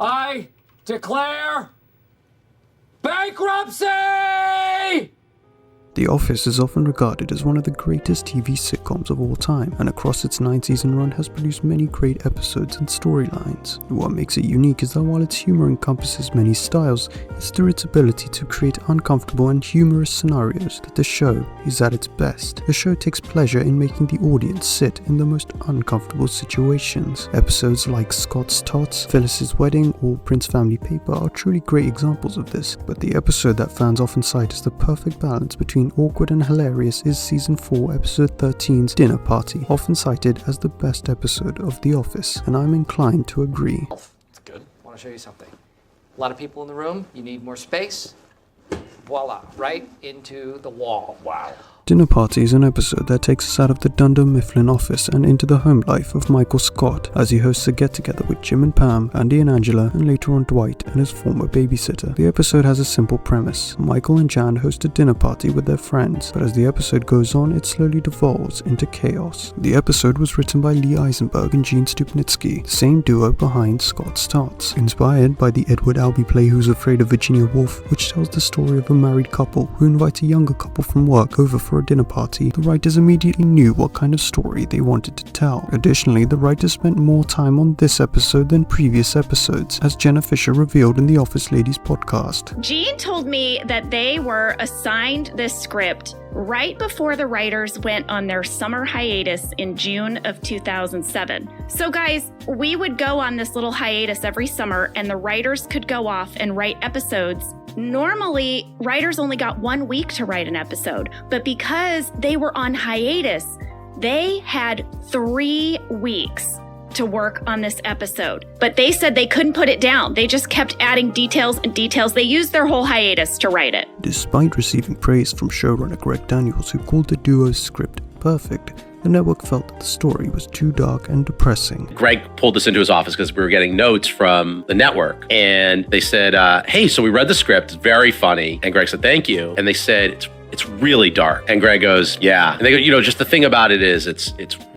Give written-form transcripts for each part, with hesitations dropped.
I declare bankruptcy! The Office is often regarded as one of the greatest TV sitcoms of all time, and across its 9-season run has produced many great episodes and storylines. What makes it unique is that while its humor encompasses many styles, it's through its ability to create uncomfortable and humorous scenarios that the show is at its best. The show takes pleasure in making the audience sit in the most uncomfortable situations. Episodes like Scott's Tots, Phyllis's Wedding, or Prince Family Paper are truly great examples of this, but the episode that fans often cite as the perfect balance between awkward and hilarious is Season 4 Episode 13's Dinner Party, often cited as the best episode of The Office, and I'm inclined to agree. It's good. I want to show you something. A lot of people in the room, you need more space. Voila, right into the wall. Wow. Dinner Party is an episode that takes us out of the Dunder Mifflin office and into the home life of Michael Scott as he hosts a get-together with Jim and Pam, Andy and Angela, and later on Dwight and his former babysitter. The episode has a simple premise. Michael and Jan host a dinner party with their friends, but as the episode goes on, it slowly devolves into chaos. The episode was written by Lee Eisenberg and Gene Stupnitsky, the same duo behind Scott's Tots. Inspired by the Edward Albee play Who's Afraid of Virginia Woolf, which tells the story of a married couple who invite a younger couple from work over for a dinner party, the writers immediately knew what kind of story they wanted to tell. Additionally, the writers spent more time on this episode than previous episodes, as Jenna Fischer revealed in the Office Ladies podcast. Gene told me that they were assigned this script right before the writers went on their summer hiatus in June of 2007. So guys, we would go on this little hiatus every summer and the writers could go off and write episodes. Normally, writers only got 1 week to write an episode, but because they were on hiatus, they had 3 weeks to work on this episode. But they said they couldn't put it down. They just kept adding details and details. They used their whole hiatus to write it. Despite receiving praise from showrunner Greg Daniels, who called the duo's script perfect, the network felt that the story was too dark and depressing. Greg pulled us into his office because we were getting notes from the network. And they said, hey, so we read the script. It's very funny. And Greg said, thank you. And they said, it's really dark. And Greg goes, yeah. And they go, just the thing about it is it's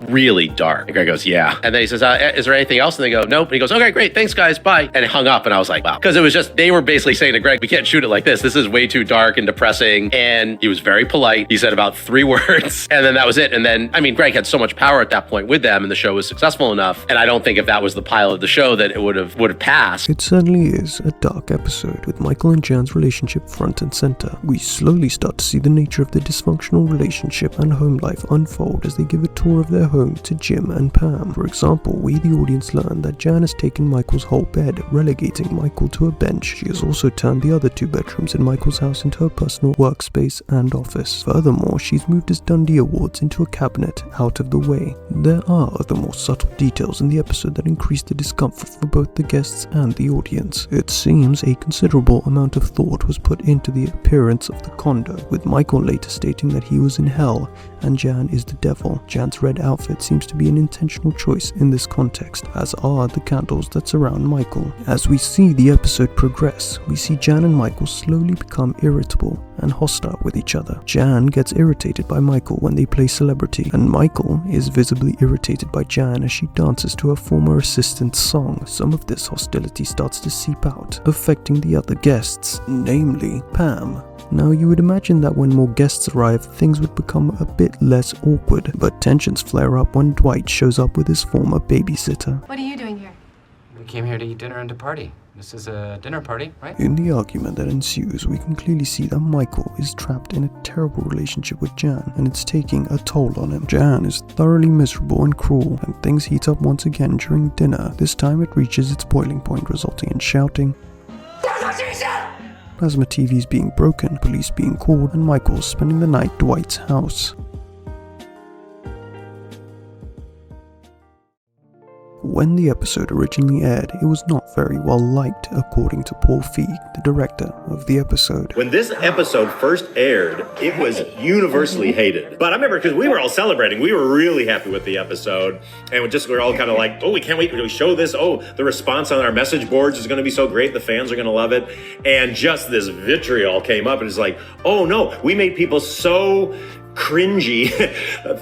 really dark. And Greg goes, yeah. And then he says, is there anything else? And they go, nope. And he goes, okay, great. Thanks, guys. Bye. And he hung up. And I was like, wow. Because it was just, they were basically saying to Greg, we can't shoot it like this. This is way too dark and depressing. And he was very polite. He said about 3 words. And then that was it. And then, Greg had so much power at that point with them and the show was successful enough. And I don't think if that was the pilot of the show that it would have passed. It certainly is a dark episode with Michael and Jan's relationship front and center. We slowly start to see the nature of the dysfunctional relationship and home life unfold as they give a tour of their home to Jim and Pam. For example, we the audience learn that Jan has taken Michael's whole bed, relegating Michael to a bench. She has also turned the other 2 bedrooms in Michael's house into her personal workspace and office. Furthermore, she's moved his Dundee Awards into a cabinet out of the way. There are other more subtle details in the episode that increase the discomfort for both the guests and the audience. It seems a considerable amount of thought was put into the appearance of the condo, with Michael later stating that he was in hell and Jan is the devil. Jan's red outfit seems to be an intentional choice in this context, as are the candles that surround Michael. As we see the episode progress, we see Jan and Michael slowly become irritable and hostile with each other. Jan gets irritated by Michael when they play celebrity, and Michael is visibly irritated by Jan as she dances to her former assistant's song. Some of this hostility starts to seep out, affecting the other guests, namely Pam. Now you would imagine that when more guests arrive, things would become a bit less awkward, but tensions flare up when Dwight shows up with his former babysitter. What are you doing here? We came here to eat dinner and to party. This is a dinner party, right? In the argument that ensues, we can clearly see that Michael is trapped in a terrible relationship with Jan, and it's taking a toll on him. Jan is thoroughly miserable and cruel, and things heat up once again during dinner. This time it reaches its boiling point, resulting in shouting, plasma TVs being broken, police being called, and Michael spending the night at Dwight's house. When the episode originally aired, it was not very well liked, according to Paul Feig, the director of the episode. When this episode first aired, it was universally hated. But I remember because we were all celebrating. We were really happy with the episode. And we were all kind of like, oh, we can't wait to show this. Oh, the response on our message boards is going to be so great. The fans are going to love it. And just this vitriol came up and it's like, oh no, we made people so cringy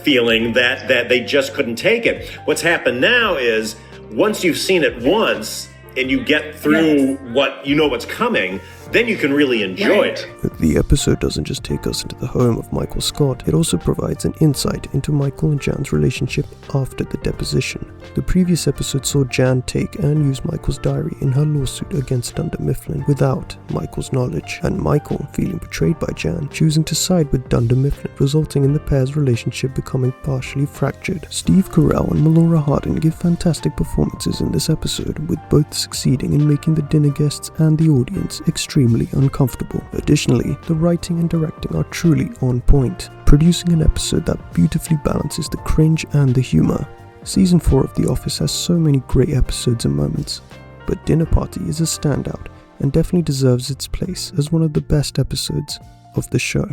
feeling that they just couldn't take it. What's happened now is once you've seen it once, and you get through what's coming, then you can really enjoy it. The episode doesn't just take us into the home of Michael Scott, it also provides an insight into Michael and Jan's relationship after the deposition. The previous episode saw Jan take and use Michael's diary in her lawsuit against Dunder Mifflin without Michael's knowledge, and Michael, feeling betrayed by Jan, choosing to side with Dunder Mifflin, resulting in the pair's relationship becoming partially fractured. Steve Carell and Melora Hardin give fantastic performances in this episode, with both succeeding in making the dinner guests and the audience extremely uncomfortable. Additionally, the writing and directing are truly on point, producing an episode that beautifully balances the cringe and the humor. Season 4 of The Office has so many great episodes and moments, but Dinner Party is a standout and definitely deserves its place as one of the best episodes of the show.